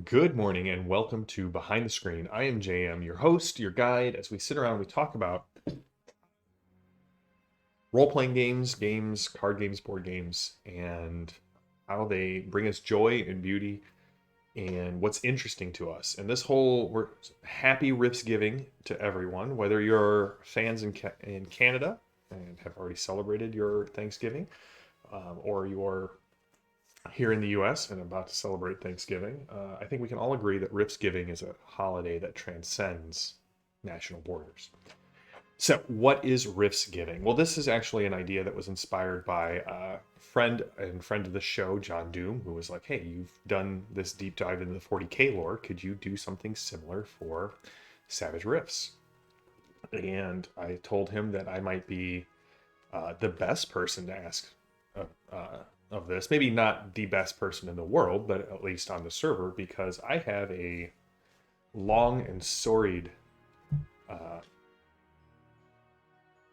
Good morning and welcome to Behind the Screen. I am JM, your host, your guide, as we sit around and we talk about role-playing games, card games, board games, and how they bring us joy and beauty and what's interesting to us. And we're happy Riftsgiving to everyone, whether you're fans in Canada and have already celebrated your Thanksgiving, or you're here in the US and about to celebrate Thanksgiving. I think we can all agree that Ripsgiving is a holiday that transcends national borders. So, what is Riftsgiving? Well, this is actually an idea that was inspired by a friend of the show, John Doom, who was like, "Hey, you've done this deep dive into the 40K lore. Could you do something similar for Savage Rifts?" And I told him that I might be the best person to ask uh, uh, of this. Maybe not the best person in the world, but at least on the server, because I have a long and storied uh,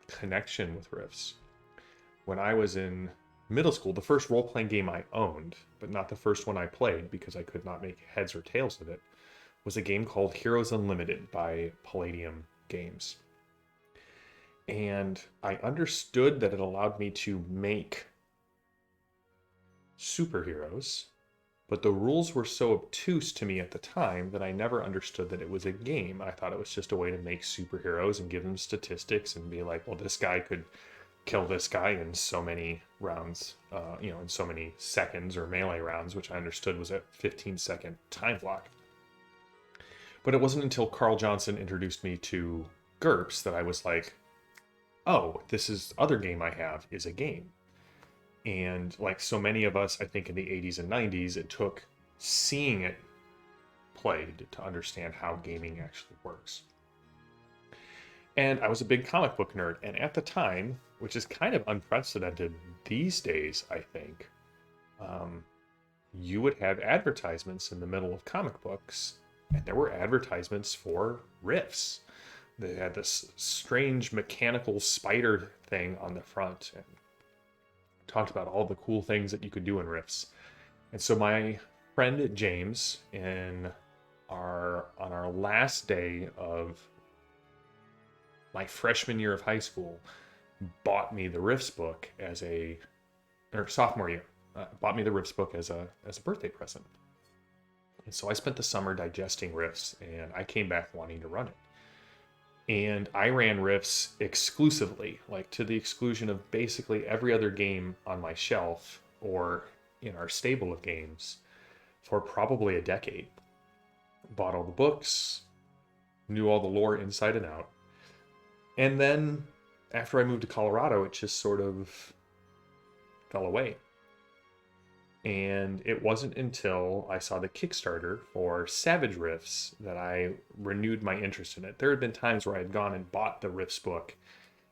connection with Rifts. When I was in middle school, the first role playing game I owned, but not the first one I played because I could not make heads or tails of it, was a game called Heroes Unlimited by Palladium Games. And I understood that it allowed me to make superheroes, but the rules were so obtuse to me at the time that I never understood that it was a game. I thought it was just a way to make superheroes and give them statistics and be like, well, this guy could kill this guy in so many rounds, in so many seconds or melee rounds, which I understood was a 15-second time block. But it wasn't until Carl Johnson introduced me to GURPS that I was like, oh, this other game I have is a game. And like so many of us, I think in the 80s and 90s, it took seeing it played to understand how gaming actually works. And I was a big comic book nerd. And at the time, which is kind of unprecedented these days, I think, um, you would have advertisements in the middle of comic books, and there were advertisements for riffs. They had this strange mechanical spider thing on the front, and talked about all the cool things that you could do in riffs. And so my friend James, on our last day of my freshman year of high school, bought me the riffs book as a or sophomore year, bought me the riffs book as a birthday present. And so I spent the summer digesting riffs, and I came back wanting to run it. And I ran riffs exclusively, like to the exclusion of basically every other game on my shelf or in our stable of games for probably a decade. Bought all the books, knew all the lore inside and out. And then after I moved to Colorado, it just sort of fell away. And it wasn't until I saw the Kickstarter for Savage Riffs that I renewed my interest in it. There had been times where I had gone and bought the Riffs book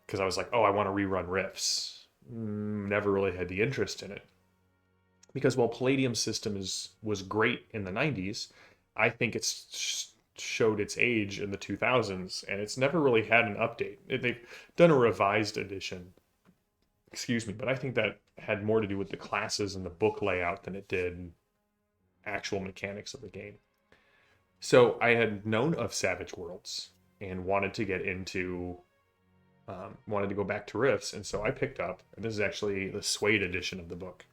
because I was like, oh, I want to rerun Riffs. Never really had the interest in it. Because while Palladium's system was great in the 90s, I think it's showed its age in the 2000s, and it's never really had an update. They've done a revised edition, excuse me, but I think that had more to do with the classes and the book layout than it did actual mechanics of the game. So I had known of Savage Worlds and wanted to go back to Rifts, and so I picked up, and this is actually the Suede edition of the book,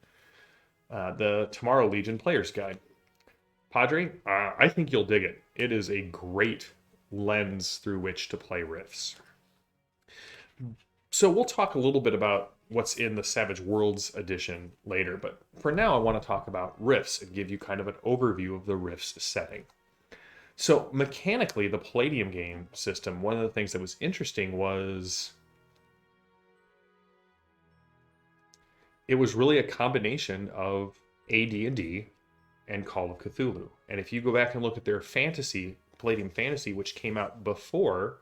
the Tomorrow Legion Player's Guide. Padre, I think you'll dig it. It is a great lens through which to play Rifts. So we'll talk a little bit about what's in the Savage Worlds edition later, but for now I want to talk about Rifts and give you kind of an overview of the Rifts setting. So mechanically, the Palladium game system, one of the things that was interesting was it was really a combination of AD&D and Call of Cthulhu. And if you go back and look at their fantasy, Palladium Fantasy, which came out before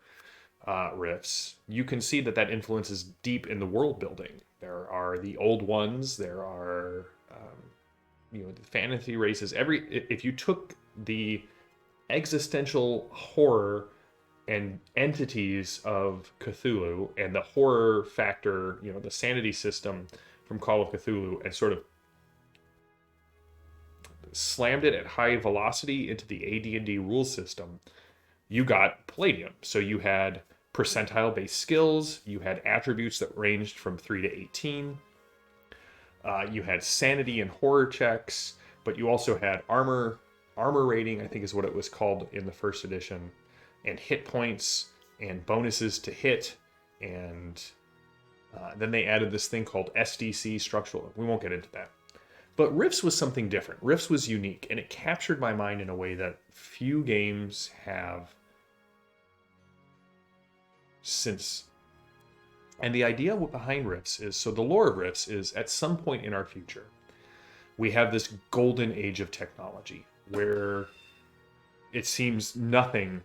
Rifts, you can see that influence is deep in the world building. There are the old ones. There are, the fantasy races. If you took the existential horror and entities of Cthulhu and the horror factor, the sanity system from Call of Cthulhu, and sort of slammed it at high velocity into the AD&D rule system, you got Palladium. So you had percentile-based skills, you had attributes that ranged from 3 to 18, you had sanity and horror checks, but you also had armor rating, I think is what it was called in the first edition, and hit points and bonuses to hit, and then they added this thing called SDC, structural. We won't get into that. But Rifts was something different. Rifts was unique, and it captured my mind in a way that few games have since. And the idea behind Rifts is, so the lore of Rifts is, at some point in our future, we have this golden age of technology where it seems nothing,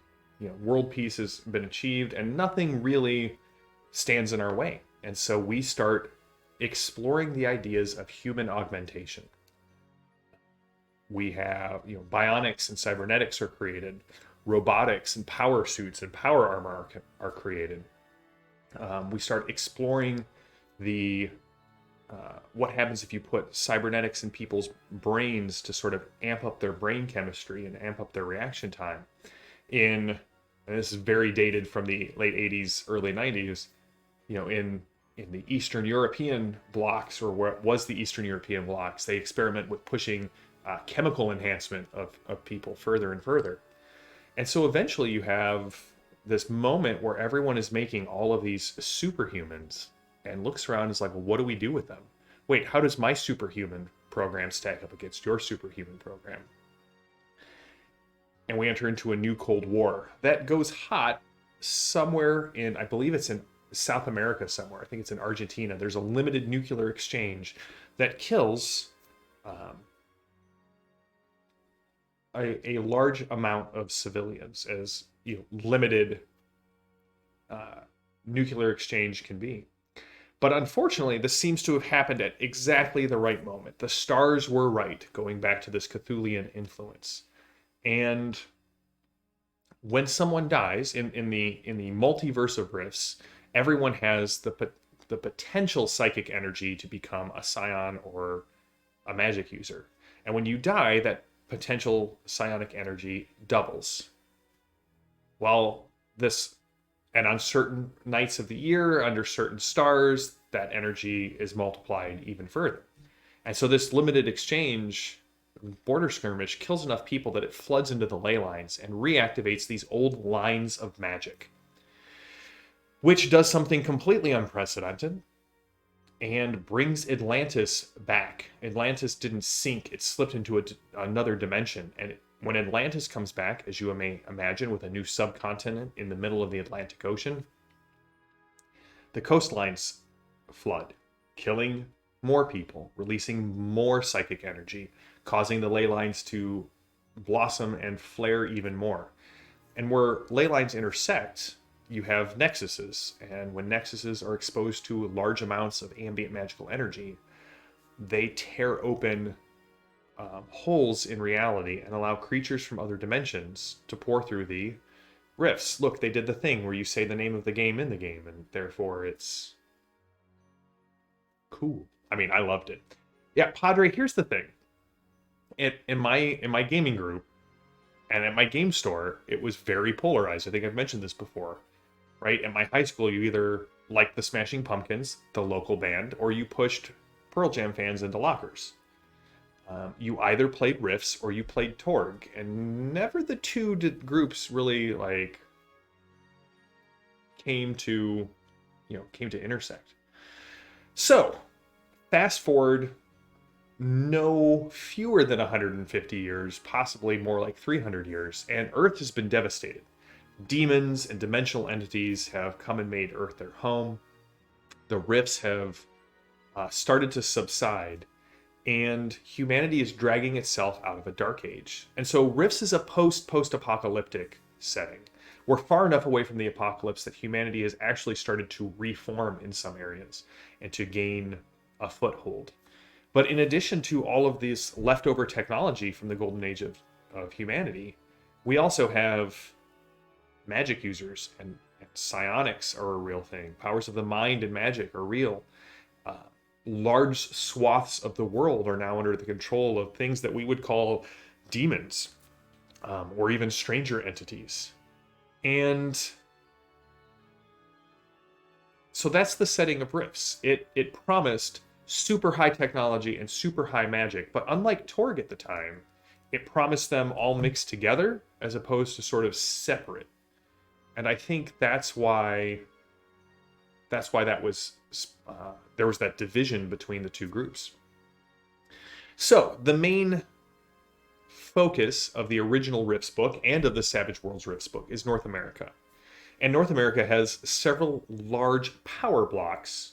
world peace has been achieved and nothing really stands in our way. And so we start exploring the ideas of human augmentation. We have, bionics and cybernetics are created. Robotics and power suits and power armor are created. We start exploring the what happens if you put cybernetics in people's brains to sort of amp up their brain chemistry and amp up their reaction time. And this is very dated from the late 80s, early 90s, in the Eastern European blocks, or what was the Eastern European blocks, they experiment with pushing chemical enhancement of people further and further. And so eventually you have this moment where everyone is making all of these superhumans and looks around and is like, well, what do we do with them? Wait, how does my superhuman program stack up against your superhuman program? And we enter into a new Cold War that goes hot somewhere in, I believe it's in South America somewhere. I think it's in Argentina. There's a limited nuclear exchange that kills a large amount of civilians, as limited nuclear exchange can be. But unfortunately, this seems to have happened at exactly the right moment. The stars were right, going back to this Cthulian influence. And when someone dies in the multiverse of Rifts, everyone has the potential psychic energy to become a scion or a magic user. And when you die, that potential psionic energy doubles. While this, and on certain nights of the year, under certain stars, that energy is multiplied even further. And so this limited exchange border skirmish kills enough people that it floods into the ley lines and reactivates these old lines of magic, which does something completely unprecedented and brings Atlantis back. Atlantis didn't sink, it slipped into another dimension. And when Atlantis comes back, as you may imagine, with a new subcontinent in the middle of the Atlantic Ocean, the coastlines flood, killing more people, releasing more psychic energy, causing the ley lines to blossom and flare even more. And where ley lines intersect, you have nexuses, and when nexuses are exposed to large amounts of ambient magical energy, they tear open holes in reality and allow creatures from other dimensions to pour through the rifts. Look, they did the thing where you say the name of the game in the game, and therefore it's cool. I mean, I loved it. Yeah, Padre, here's the thing. In my gaming group and at my game store, it was very polarized. I think I've mentioned this before. Right? At my high school, you either liked the Smashing Pumpkins, the local band, or you pushed Pearl Jam fans into lockers. You either played Rifts or you played Torg, and never the two groups really came to intersect. So, fast forward no fewer than 150 years, possibly more like 300 years, and Earth has been devastated. Demons and dimensional entities have come and made Earth their home. The rifts have started to subside, and humanity is dragging itself out of a dark age. And so Rifts is a post-apocalyptic setting. We're far enough away from the apocalypse that humanity has actually started to reform in some areas and to gain a foothold. But in addition to all of this leftover technology from the golden age of humanity, we also have magic users, and psionics are a real thing. Powers of the mind and magic are real. large swaths of the world are now under the control of things that we would call demons, or even stranger entities. And so that's the setting of Rifts. It promised super high technology and super high magic, but unlike Torg at the time, it promised them all mixed together as opposed to sort of separate. And I think that's why that was there was that division between the two groups. So the main focus of the original Rifts book and of the Savage Worlds Rifts book is North America. And North America has several large power blocks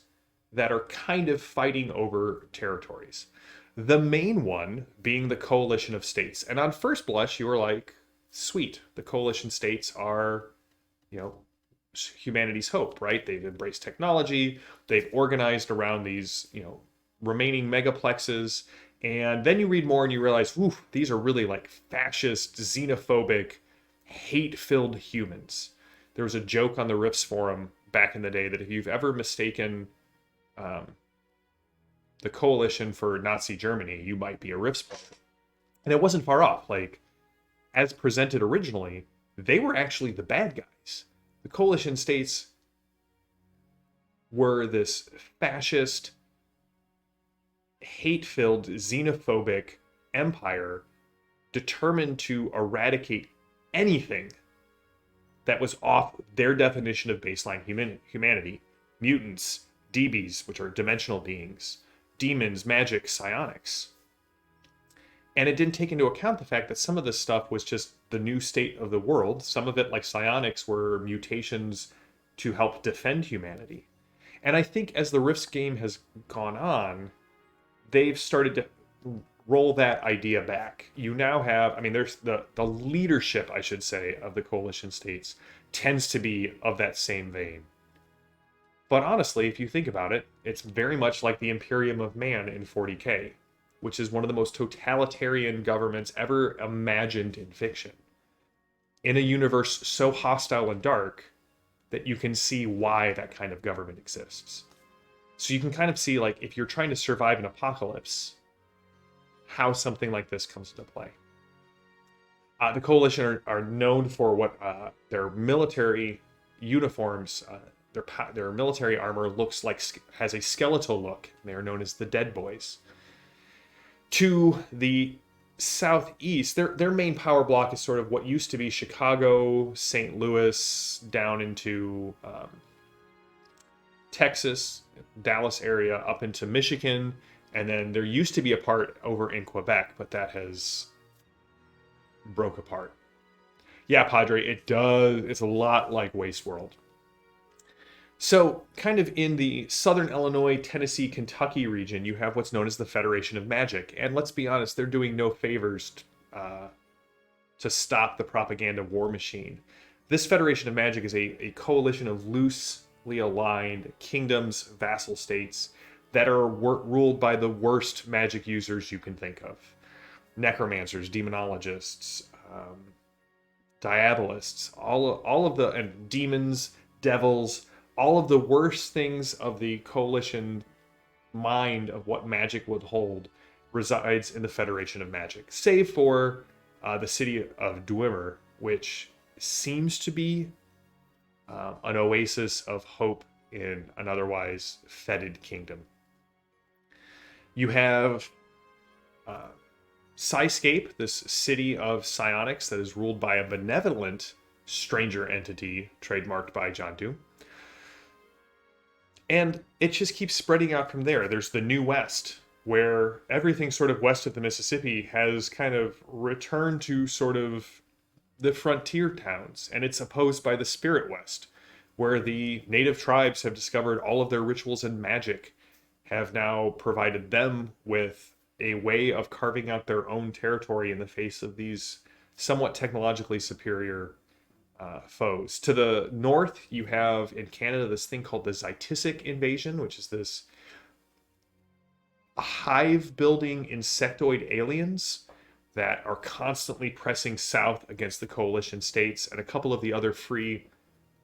that are kind of fighting over territories. The main one being the coalition of states. And on first blush, you were like, sweet, the coalition states are, humanity's hope, right? They've embraced technology, they've organized around these, remaining megaplexes. And then you read more and you realize, ooh, these are really like fascist, xenophobic, hate-filled humans. There was a joke on the Rifts forum back in the day that if you've ever mistaken the coalition for Nazi Germany, you might be a Rifts player. And it wasn't far off. Like, as presented originally, they were actually the bad guys. The coalition states were this fascist, hate-filled, xenophobic empire determined to eradicate anything that was off their definition of baseline humanity. Mutants, DBs, which are dimensional beings, demons, magic, psionics. And it didn't take into account the fact that some of this stuff was just the new state of the world. Some of it, like psionics, were mutations to help defend humanity. And I think as the Rifts game has gone on, they've started to roll that idea back. You now have, there's the leadership, I should say, of the coalition states tends to be of that same vein. But honestly, if you think about it, it's very much like the Imperium of Man in 40K, which is one of the most totalitarian governments ever imagined in fiction. In a universe so hostile and dark that you can see why that kind of government exists. So you can kind of see, like, if you're trying to survive an apocalypse, how something like this comes into play. The Coalition are known for what their military uniforms, their military armor has a skeletal look. They are known as the Dead Boys. To the southeast, their main power block is sort of what used to be Chicago, St. Louis, down into Texas, Dallas area, up into Michigan, and then there used to be a part over in Quebec, but that has broke apart. Yeah, Padre, it does. It's a lot like Wasteworld. So, kind of in the southern Illinois, Tennessee, Kentucky region, you have what's known as the Federation of Magic. And let's be honest, they're doing no favors to stop the propaganda war machine. This Federation of Magic is a coalition of loosely aligned kingdoms, vassal states, that are ruled by the worst magic users you can think of. Necromancers, demonologists, diabolists, all of the, and demons, devils, all of the worst things of the coalition mind of what magic would hold resides in the Federation of Magic, save for the city of Dwemer, which seems to be an oasis of hope in an otherwise fetid kingdom. You have Psyscape, this city of psionics that is ruled by a benevolent stranger entity trademarked by John Doe. And it just keeps spreading out from there. There's the New West, where everything sort of west of the Mississippi has kind of returned to sort of the frontier towns, and it's opposed by the Spirit West, where the native tribes have discovered all of their rituals and magic have now provided them with a way of carving out their own territory in the face of these somewhat technologically superior foes. To the north, you have in Canada this thing called the Zytisic invasion, which is this hive-building insectoid aliens that are constantly pressing south against the coalition states and a couple of the other free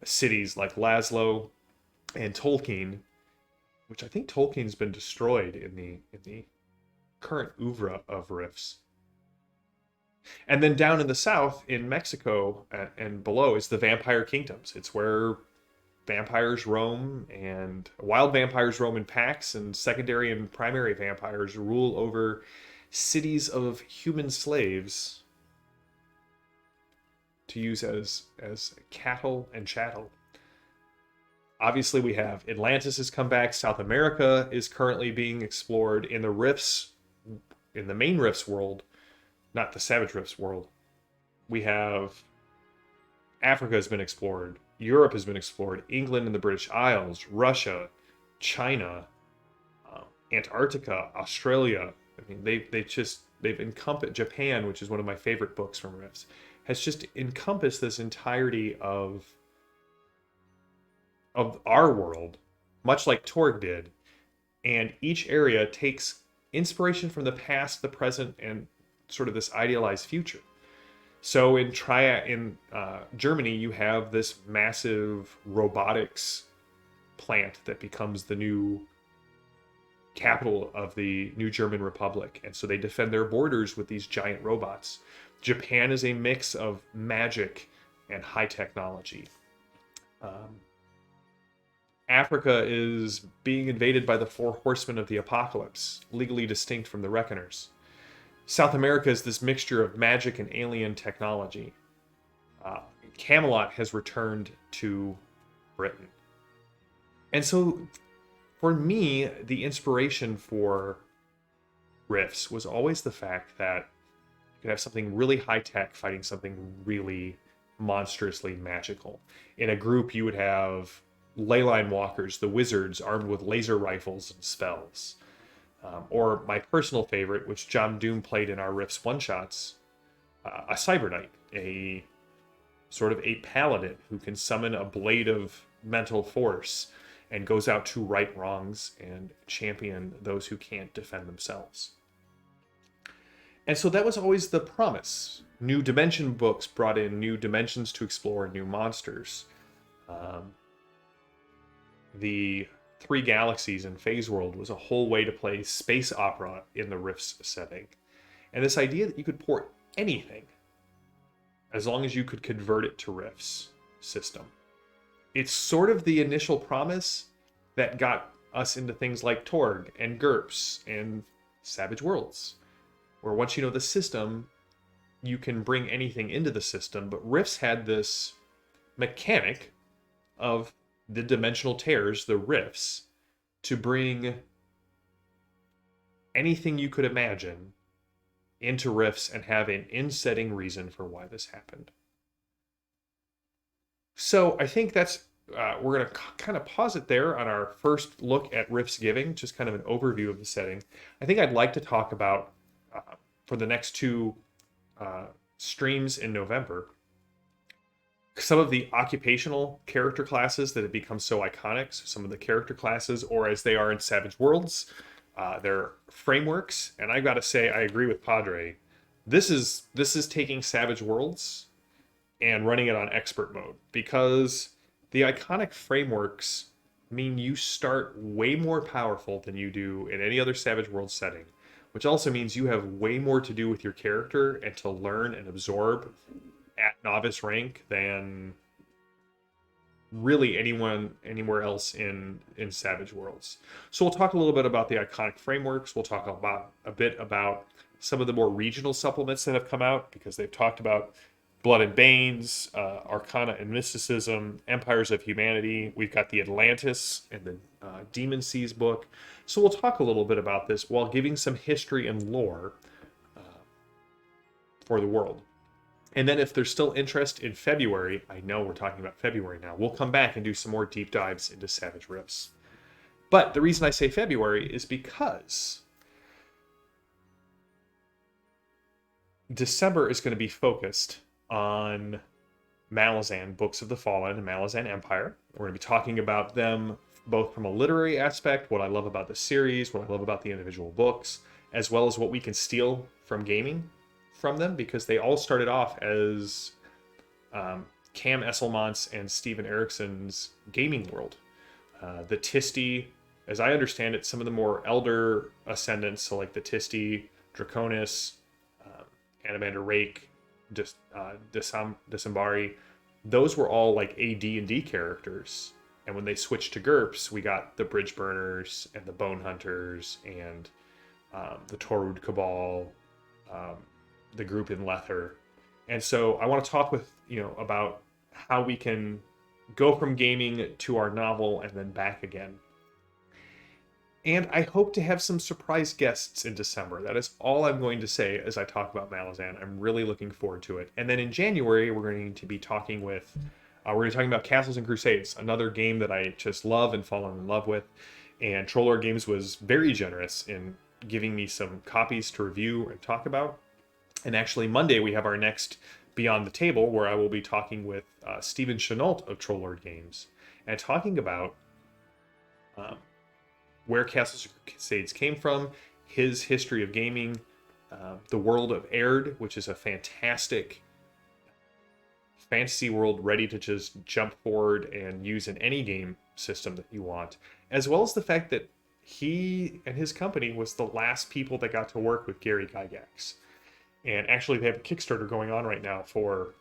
cities like Laszlo and Tolkien. which I think Tolkien's been destroyed in the current oeuvre of Rifts. And then down in the south, in Mexico and below, is the vampire kingdoms. It's where vampires roam, and wild vampires roam in packs, and secondary and primary vampires rule over cities of human slaves to use as cattle and chattel. Obviously, we have Atlantis has come back. South America is currently being explored in the Rifts, in the main Rifts world, not the Savage Rifts world. We have Africa has been explored. Europe has been explored. England and the British Isles, Russia, China, Antarctica, Australia. I mean, they've encompassed Japan, which is one of my favorite books from Rifts, has just encompassed this entirety of our world, much like Torg did. And each area takes inspiration from the past, the present, and sort of this idealized future. So in Germany, you have this massive robotics plant that becomes the new capital of the new German Republic. And so they defend their borders with these giant robots. Japan is a mix of magic and high technology. Africa is being invaded by the four horsemen of the apocalypse, legally distinct from the Reckoners. South America is this mixture of magic and alien technology. Camelot has returned to Britain. And so, for me, the inspiration for Rifts was always the fact that you could have something really high-tech fighting something really monstrously magical. In a group, you would have leyline walkers, the wizards, armed with laser rifles and spells. Or my personal favorite, which John Doom played in our Rifts one-shots, a Cyber Knight, a sort of a paladin who can summon a blade of mental force and goes out to right wrongs and champion those who can't defend themselves. And so that was always the promise. New Dimension books brought in new dimensions to explore, new monsters. The Three Galaxies in Phase World was a whole way to play space opera in the Rifts setting. And this idea that you could port anything as long as you could convert it to Rifts system. It's sort of the initial promise that got us into things like Torg and GURPS and Savage Worlds, where once you know the system, you can bring anything into the system. But Rifts had this mechanic of the dimensional tears, the rifts, to bring anything you could imagine into Rifts and have an in-setting reason for why this happened. So I think that's, we're going to kind of pause it there on our first look at Riftsgiving, just kind of an overview of the setting. I think I'd like to talk about, for the next two streams in November, some of the occupational character classes that have become so iconic. So some of the character classes, or as they are in Savage Worlds, their frameworks. And I got to say, I agree with Padre. This is taking Savage Worlds and running it on expert mode, because the iconic frameworks mean you start way more powerful than you do in any other Savage World setting, which also means you have way more to do with your character and to learn and absorb at novice rank than really anywhere else in Savage Worlds. So we'll talk a little bit about the iconic frameworks. We'll talk about a bit about some of the more regional supplements that have come out, because they've talked about Blood and Banes, Arcana and Mysticism, Empires of Humanity. We've got the Atlantis and the Demon Seas book. So we'll talk a little bit about this while giving some history and lore for the world. And then if there's still interest in February, I know we're talking about February now, we'll come back and do some more deep dives into Savage Rifts. But the reason I say February is because December is going to be focused on Malazan, Books of the Fallen, and Malazan Empire. We're going to be talking about them both from a literary aspect, what I love about the series, what I love about the individual books, as well as what we can steal from gaming from them, because they all started off as Cam Esselmont's and Steven Eriksson's gaming world. The Tisti as I understand it, some of the more elder ascendants, so like the Tisti, Draconis, Animander Rake, Disambari, those were all like AD&D characters. And when they switched to GURPS, we got the Bridge Burners and the Bone Hunters and the Torud Cabal, the group in Lether. And so I want to talk with, about how we can go from gaming to our novel and then back again. And I hope to have some surprise guests in December. That is all I'm going to say as I talk about Malazan. I'm really looking forward to it. And then in January, we're going to be talking with, we're going to be talking about Castles and Crusades, another game that I just love and fallen in love with. And Trollord Games was very generous in giving me some copies to review and talk about. And actually, Monday, we have our next Beyond the Table, where I will be talking with Stephen Chenault of Trollord Games and talking about where Castles and Crusades came from, his history of gaming, the world of Aird, which is a fantastic fantasy world ready to just jump forward and use in any game system that you want, as well as the fact that he and his company was the last people that got to work with Gary Gygax. And actually, they have a Kickstarter going on right now for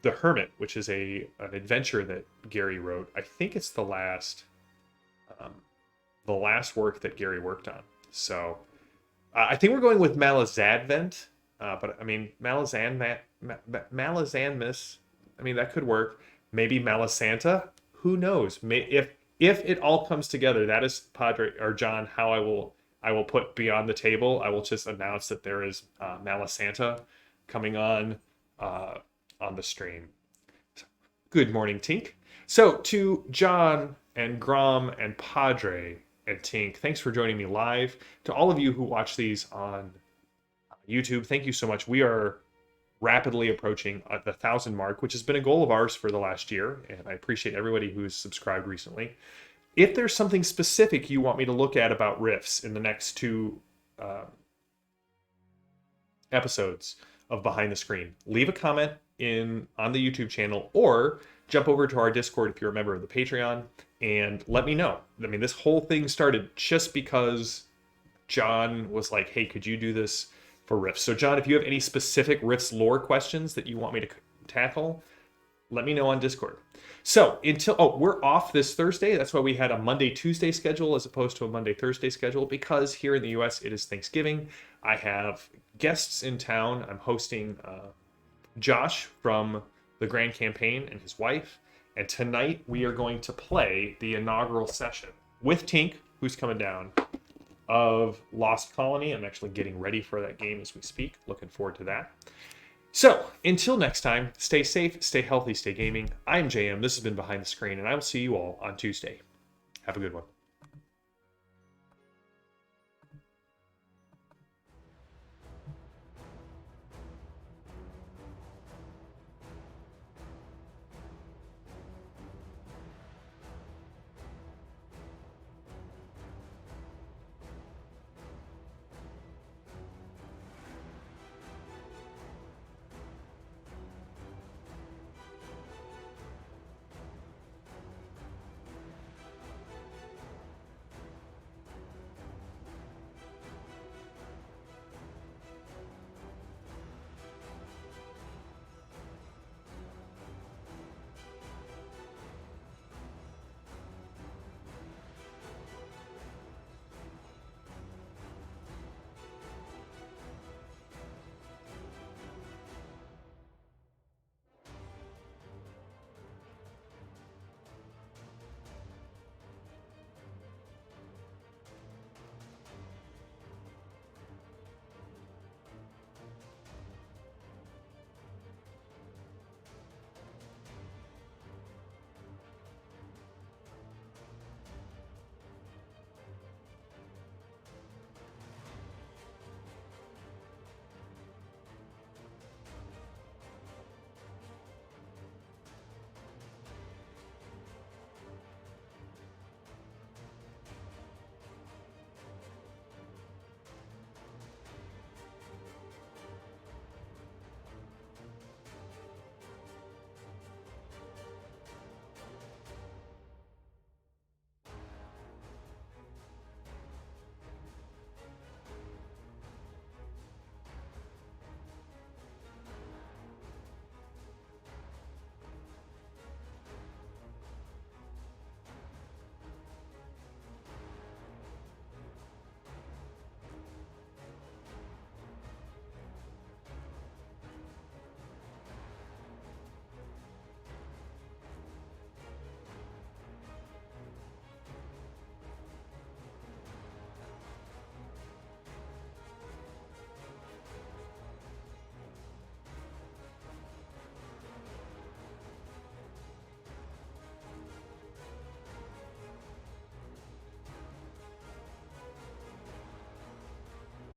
The Hermit, which is an adventure that Gary wrote. I think it's the last work that Gary worked on. So I think we're going with Malazadvent, but I mean Malazanmus. I mean, that could work. Maybe Malasanta. Who knows? If it all comes together, that is Padre or John. How I will put Beyond the Table. I will just announce that there is Malasanta coming on the stream. Good morning, Tink. So to John and Grom and Padre and Tink, thanks for joining me live. To all of you who watch these on YouTube, thank you so much. We are rapidly approaching the 1,000 mark, which has been a goal of ours for the last year, and I appreciate everybody who's subscribed recently. If there's something specific you want me to look at about Rifts in the next two episodes of Behind the Screen, leave a comment on the YouTube channel or jump over to our Discord if you're a member of the Patreon and let me know. I mean, this whole thing started just because John was like, hey, could you do this for Rifts? So John, if you have any specific Rifts lore questions that you want me to tackle, let me know on Discord. So we're off this Thursday. That's why we had a Monday-Tuesday schedule as opposed to a Monday-Thursday schedule, because here in the US it is Thanksgiving. I have guests in town. I'm hosting Josh from the Grand Campaign and his wife. And tonight we are going to play the inaugural session with Tink, who's coming down, of Lost Colony. I'm actually getting ready for that game as we speak. Looking forward to that. So, until next time, stay safe, stay healthy, stay gaming. I'm JM. This has been Behind the Screen, and I will see you all on Tuesday. Have a good one.